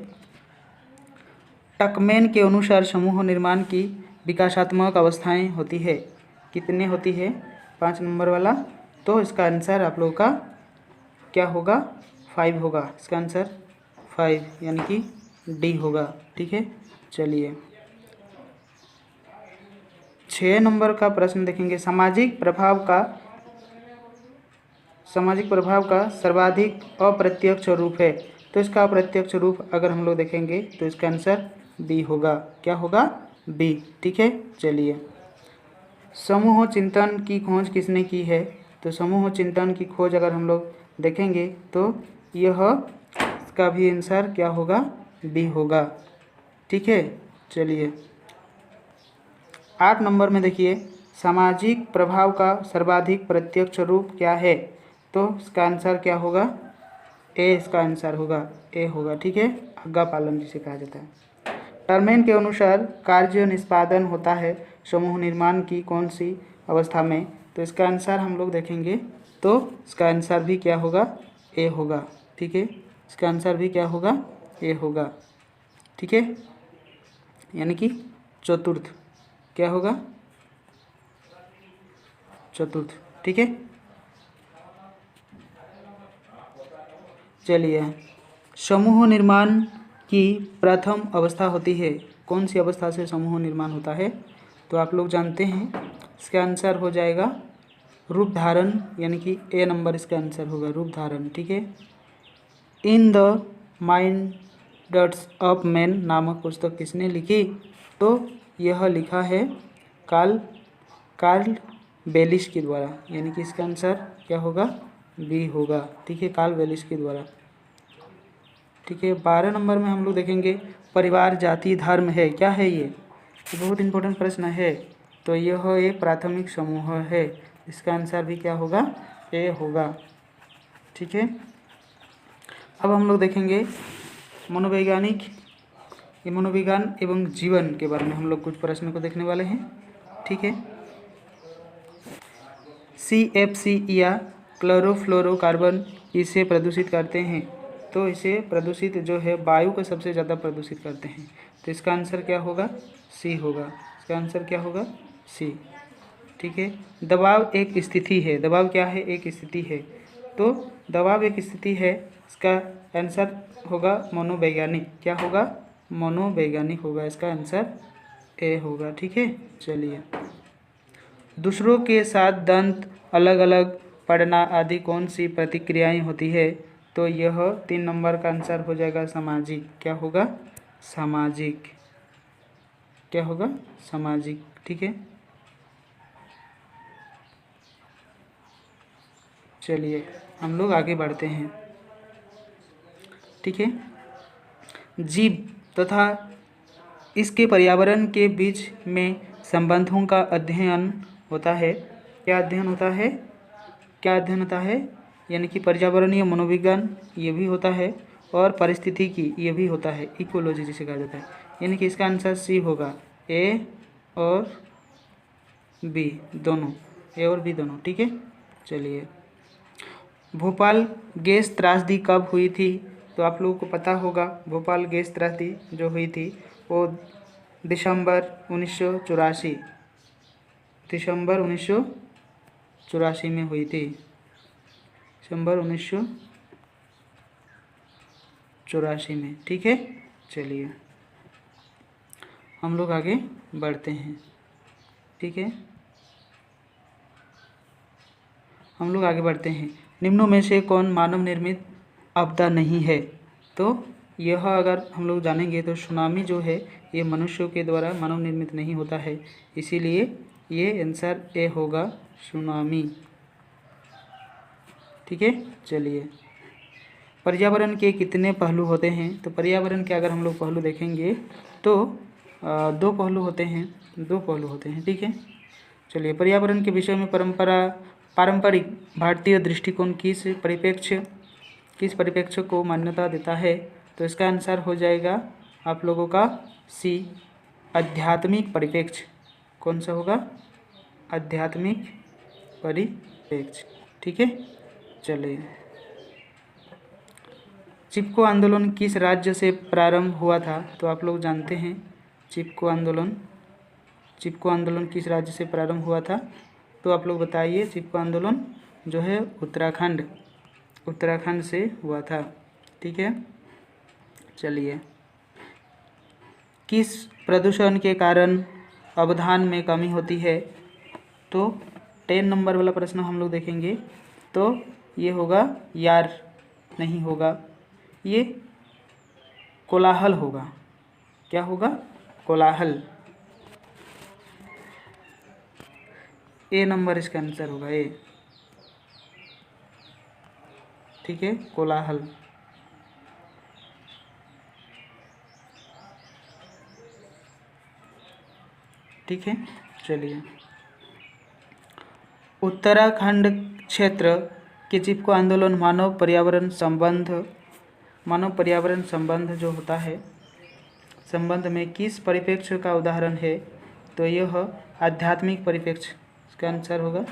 टकमैन के अनुसार समूह निर्माण की विकासात्मक अवस्थाएं होती है, कितने होती है? 5 नंबर वाला। तो इसका आंसर आप लोगों का क्या होगा? 5 होगा। इसका आंसर 5 यानी कि डी होगा। ठीक है, चलिए 6 नंबर का प्रश्न देखेंगे। सामाजिक प्रभाव का सर्वाधिक अप्रत्यक्ष रूप है। तो इसका अप्रत्यक्ष रूप अगर हम लोग देखेंगे तो इसका आंसर बी होगा। क्या होगा? बी। ठीक है, चलिए समूह चिंतन की खोज किसने की है? तो समूह चिंतन की खोज अगर हम लोग देखेंगे तो यह इसका भी आंसर क्या होगा? बी होगा। ठीक है, चलिए 8 नंबर में देखिए, सामाजिक प्रभाव का सर्वाधिक प्रत्यक्ष रूप क्या है? तो इसका आंसर क्या होगा? ए इसका आंसर होगा, ए होगा। ठीक है, आज्ञा पालन जिसे कहा जाता है। टर्मेन के अनुसार कार्य निष्पादन होता है समूह निर्माण की कौन सी अवस्था में? तो इसका आंसर हम लोग देखेंगे तो इसका आंसर भी क्या होगा? ए होगा। ठीक है, इसका आंसर भी क्या होगा? ए होगा। ठीक है, यानी कि चतुर्थ। क्या होगा? चतुर्थ। ठीक है, चलिए समूह निर्माण की प्रथम अवस्था होती है, कौन सी अवस्था से समूह निर्माण होता है? तो आप लोग जानते हैं, इसका आंसर हो जाएगा रूप धारण, यानी कि ए नंबर इसका आंसर होगा, रूप धारण। ठीक है, in the minds of man नामक पुस्तक किसने लिखी? तो यह लिखा है कार्ल बेलिस के द्वारा, यानी कि इसका आंसर क्या होगा, बी होगा। ठीक है, कार्ल बेलिस के द्वारा। ठीक है, 12 नंबर में हम लोग देखेंगे परिवार जाति धर्म है, क्या है ये बहुत इंपॉर्टेंट प्रश्न है। तो यह एक प्राथमिक समूह है, इसका आंसर भी क्या होगा, ए होगा। ठीक है, अब हम लोग देखेंगे मनोवैज्ञानिक, ये मनोविज्ञान एवं जीवन के बारे में हम लोग कुछ प्रश्न को देखने वाले हैं। ठीक है, CFC या क्लोरोफ्लोरोकार्बन इसे प्रदूषित करते हैं, तो इसे प्रदूषित जो है वायु को सबसे ज़्यादा प्रदूषित करते हैं, तो इसका आंसर क्या होगा, सी होगा। इसका आंसर क्या होगा, सी। ठीक है, दबाव एक स्थिति है, दबाव क्या है, एक स्थिति है, तो दबाव एक स्थिति है, इसका आंसर होगा मनोवैज्ञानिक, क्या होगा, मनोवैज्ञानिक होगा, इसका आंसर ए होगा। ठीक है, चलिए, दूसरों के साथ दंत अलग अलग पढ़ना आदि कौन सी प्रतिक्रियाएं होती है, तो यह 3 नंबर का आंसर हो जाएगा सामाजिक, क्या होगा, सामाजिक, क्या होगा, सामाजिक। ठीक है, चलिए हम लोग आगे बढ़ते हैं। ठीक है, जीव तथा इसके पर्यावरण के बीच में संबंधों का अध्ययन होता है, क्या अध्ययन होता है, क्या अध्ययन होता है, यानी कि पर्यावरणीय मनोविज्ञान ये भी होता है, और पारिस्थितिकी ये भी होता है, इकोलॉजी जिसे कहा जाता है, यानी कि इसका आंसर सी होगा, ए और बी दोनों, ए और बी दोनों। ठीक है, चलिए, भोपाल गैस त्रासदी कब हुई थी, तो आप लोगों को पता होगा भोपाल गैस त्रासदी जो हुई थी वो दिसंबर 1984, दिसंबर 1984 में हुई थी, दिसंबर 1984 में। ठीक है, चलिए हम लोग आगे बढ़ते हैं। ठीक है, हम लोग आगे बढ़ते हैं, निम्नों में से कौन मानव निर्मित आपदा नहीं है, तो यह अगर हम लोग जानेंगे तो सुनामी जो है ये मनुष्यों के द्वारा मानव निर्मित नहीं होता है, इसीलिए ये आंसर ए होगा, सुनामी। ठीक है, चलिए, पर्यावरण के कितने पहलू होते हैं, तो पर्यावरण के अगर हम लोग पहलू देखेंगे तो 2 पहलू होते हैं, 2 पहलू होते हैं। ठीक है, चलिए, पर्यावरण के विषय में पारंपरिक भारतीय दृष्टिकोण किस परिप्रेक्ष्य को मान्यता देता है, तो इसका आंसर हो जाएगा आप लोगों का सी, आध्यात्मिक परिप्रेक्ष्य। कौन सा होगा, आध्यात्मिक परिप्रेक्ष्य। ठीक है, चलिए, चिपको आंदोलन किस राज्य से प्रारंभ हुआ था, तो आप लोग जानते हैं चिपको आंदोलन किस राज्य से प्रारंभ हुआ था, तो आप लोग बताइए, चिपको आंदोलन जो है उत्तराखंड से हुआ था। ठीक है, चलिए, किस प्रदूषण के कारण अवधान में कमी होती है, तो 10 नंबर वाला प्रश्न हम लोग देखेंगे, तो ये होगा, यार नहीं होगा, ये कोलाहल होगा, क्या होगा, कोलाहल, ए नंबर इसका आंसर होगा, ए। ठीक है, कोलाहल। ठीक है, चलिए, उत्तराखंड क्षेत्र के चिपको आंदोलन मानव पर्यावरण संबंध जो होता है, संबंध में किस परिप्रेक्ष्य का उदाहरण है, तो यह आध्यात्मिक परिप्रेक्ष्य, इसका आंसर होगा।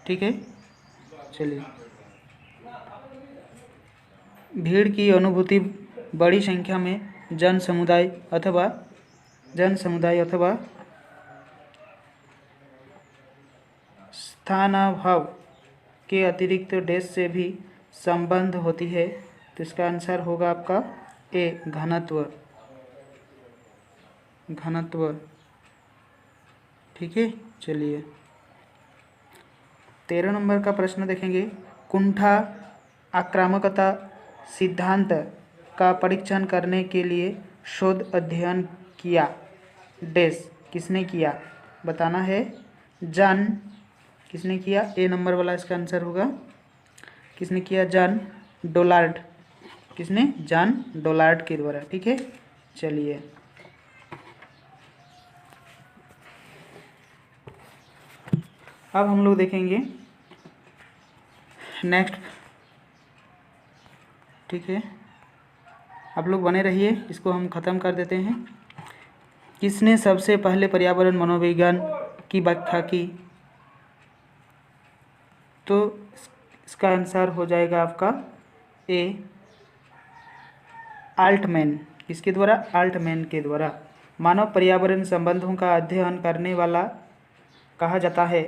ठीक है, चलिए, भीड़ की अनुभूति बड़ी संख्या में जन समुदाय अथवा स्थानाभाव के अतिरिक्त देश से भी संबंध होती है, तो इसका आंसर होगा आपका ए, घनत्व। ठीक है, चलिए, 13 नंबर का प्रश्न देखेंगे, कुंठा आक्रामकता सिद्धांत का परीक्षण करने के लिए शोध अध्ययन किया, किसने किया बताना है, जॉन, किसने किया? ए नंबर वाला इसका आंसर होगा। किसने किया? John Donald. किसने? जॉन डोनाल्ड के द्वारा। ठीक है, चलिए अब हम लोग देखेंगे नेक्स्ट। ठीक है, आप लोग बने रहिए, इसको हम ख़त्म कर देते हैं। किसने सबसे पहले पर्यावरण मनोविज्ञान की व्याख्या की? तो इसका आंसर हो जाएगा आपका ए आल्टमैन। किसके द्वारा? आल्टमैन के द्वारा। मानव पर्यावरण संबंधों का अध्ययन करने वाला कहा जाता है,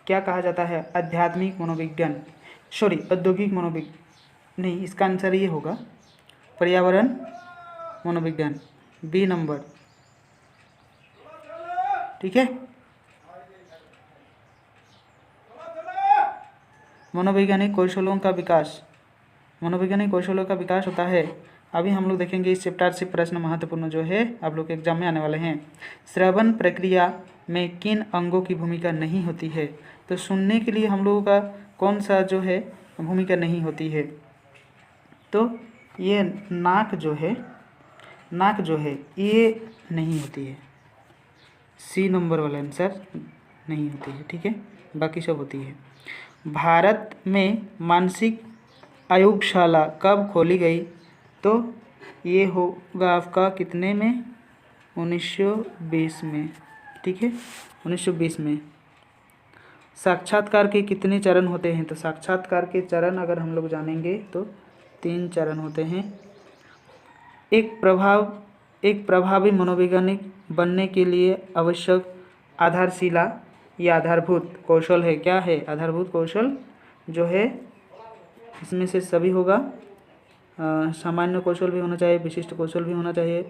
क्या कहा जाता है? आध्यात्मिक मनोविज्ञान, सॉरी औद्योगिक मनोविज्ञान नहीं, इसका आंसर ये होगा पर्यावरण मनोविज्ञान, बी नंबर। ठीक है, मनोवैज्ञानिक कौशलों का विकास, मनोवैज्ञानिक कौशलों का विकास होता है। अभी हम लोग देखेंगे इस चैप्टर से प्रश्न महत्वपूर्ण जो है आप लोग के एग्जाम में आने वाले हैं। श्रवण प्रक्रिया में किन अंगों की भूमिका नहीं होती है? तो सुनने के लिए हम लोगों का कौन सा जो है भूमिका नहीं होती है? तो ये नाक जो है, नाक जो है ये नहीं होती है, सी नंबर वाला आंसर नहीं होती है। ठीक है, बाकी सब होती है। भारत में मानसिक आयुर्शाला कब खोली गई? तो ये होगा आपका कितने में? 1920 में। ठीक है, 1920 में। साक्षात्कार के कितने चरण होते हैं? तो साक्षात्कार के चरण अगर हम लोग जानेंगे तो 3 चरण होते हैं। एक प्रभावी मनोवैज्ञानिक बनने के लिए आवश्यक आधारशिला या आधारभूत कौशल है, क्या है? आधारभूत कौशल जो है इसमें से सभी होगा। सामान्य कौशल भी होना चाहिए, विशिष्ट कौशल भी होना चाहिए,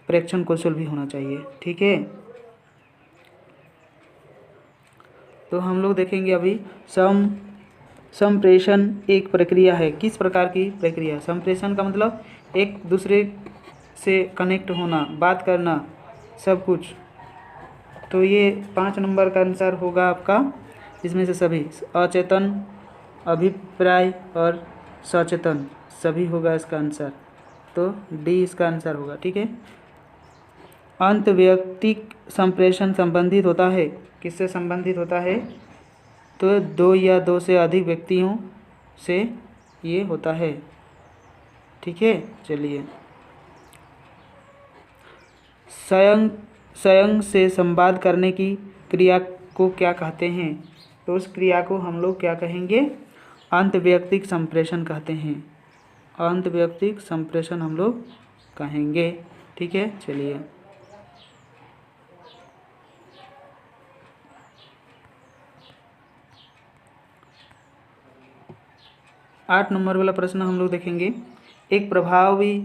प्रेक्षण कौशल भी होना चाहिए। ठीक है, तो हम लोग देखेंगे अभी संप्रेषण एक प्रक्रिया है। किस प्रकार की प्रक्रिया? संप्रेषण का मतलब एक दूसरे से कनेक्ट होना, बात करना, सब कुछ। तो ये 5 नंबर का आंसर होगा आपका, इसमें से सभी अचेतन, अभिप्राय और सचेतन सभी होगा इसका आंसर। तो डी इसका आंसर होगा। ठीक है, अंतर्वैयक्तिक संप्रेषण संबंधित होता है, किससे संबंधित होता है? तो 2 या 2 से अधिक व्यक्तियों से ये होता है। ठीक है, चलिए स्वयं से संवाद करने की क्रिया को क्या कहते हैं? तो उस क्रिया को हम लोग क्या कहेंगे? अंतर्वैयक्तिक संप्रेषण कहते हैं, अंतर्वैयक्तिक संप्रेषण हम लोग कहेंगे। ठीक है, चलिए 8 नंबर वाला प्रश्न हम लोग देखेंगे। एक प्रभावी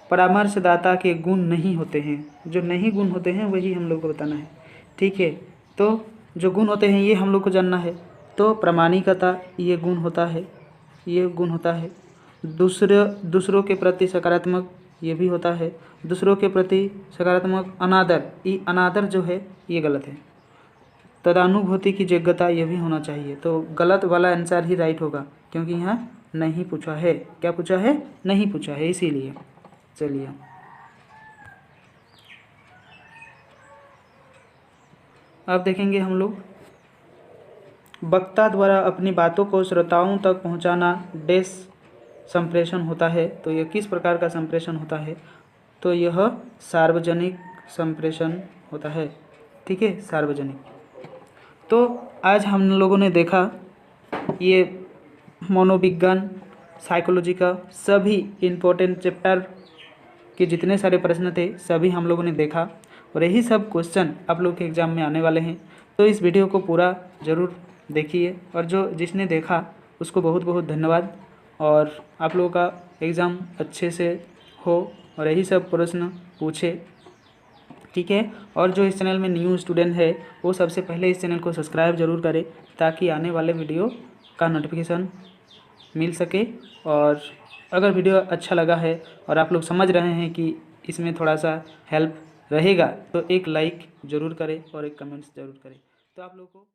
परामर्शदाता के गुण नहीं होते हैं, जो नहीं गुण होते हैं वही हम लोग को बताना है। ठीक है, तो जो गुण होते हैं ये हम लोग को जानना है। तो प्रामाणिकता ये गुण होता है, ये गुण होता है। दूसरों के प्रति सकारात्मक ये भी होता है। दूसरों के प्रति सकारात्मक अनादर, ये अनादर जो है ये गलत है। तदानुभूति की योग्यता ये भी होना चाहिए। तो गलत वाला आंसर ही राइट होगा, क्योंकि यहाँ नहीं पूछा है। क्या पूछा है? नहीं पूछा है, इसीलिए। चलिए अब देखेंगे हम लोग, वक्ता द्वारा अपनी बातों को श्रोताओं तक पहुंचाना डैश संप्रेषण होता है। तो यह किस प्रकार का संप्रेषण होता है? तो यह सार्वजनिक संप्रेषण होता है। ठीक है, सार्वजनिक। तो आज हम लोगों ने देखा ये मनोविज्ञान, साइकोलॉजी का सभी इम्पोर्टेंट चैप्टर के जितने सारे प्रश्न थे सभी हम लोगों ने देखा, और यही सब क्वेश्चन आप लोग के एग्ज़ाम में आने वाले हैं। तो इस वीडियो को पूरा ज़रूर देखिए, और जो जिसने देखा उसको बहुत बहुत धन्यवाद, और आप लोगों का एग्ज़ाम अच्छे से हो और यही सब प्रश्न पूछे। ठीक है, और जो इस चैनल में न्यू स्टूडेंट है वो सबसे पहले इस चैनल को सब्सक्राइब जरूर करें, ताकि आने वाले वीडियो का नोटिफिकेशन मिल सके। और अगर वीडियो अच्छा लगा है और आप लोग समझ रहे हैं कि इसमें थोड़ा सा हेल्प रहेगा, तो एक लाइक ज़रूर करें और एक कमेंट्स ज़रूर करें। तो आप लोगों को